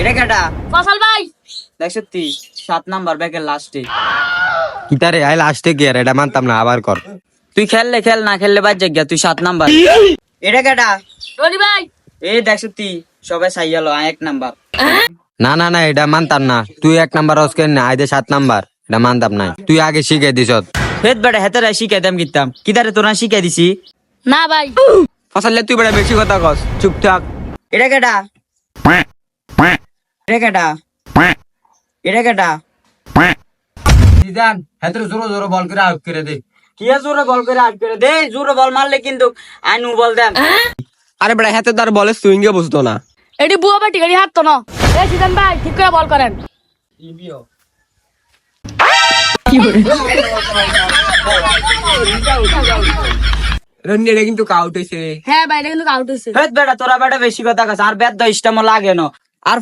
এটা কেটা ফসল ভাই। দেখছো 7 নাম্বার ব্যাগের লাস্টে। কিতারে আই লাস্টে কি আর এটা মানতাম না, আবার কর। তুই খেললে খেল, না খেললে বাদ জায়গা, তুই 7 নাম্বার। এটা কেটা রনি ভাই। এই দেখছো সবাই সাইয়ালো 1 নাম্বার। না না না, এটা মানতাম না। তুই 1 নাম্বার অস্কে না, আইদে 7 নাম্বার, এটা মানতাম না। তুই আগে শিখে দিছ। হেত বেটা হেতারে শিখাই দাম কিতাম, কিতারে তোরা শিখাই দিছি। না ভাই। ফসলে তুই বড় বেশি কথা কস, চুপ থাক। এটা কেটা এটা কেটা এটা কেটা জিদান হেতরে জোরে জোরে বল করে আউট করে দে। কি জোরে বল করে আট করে দে, জোরে বল মারলে কিন্তু আইনু বল দেন। আরে বড় হাতে তার বলে সুইঙ্গে বসতো না। এটি বুয়া বাটি গাড়ি হাত তো না। এই সিদ্ধান ভাই ঠিক করে বল করেন। রনি এটা কিন্তু আউট হইছে। হ্যাঁ ভাই এটা কিন্তু আউট হয়েছে। হেত বেটা তোরা বেটা বেশি কথা কস, আর বেদ ইস্টামো লাগে না আর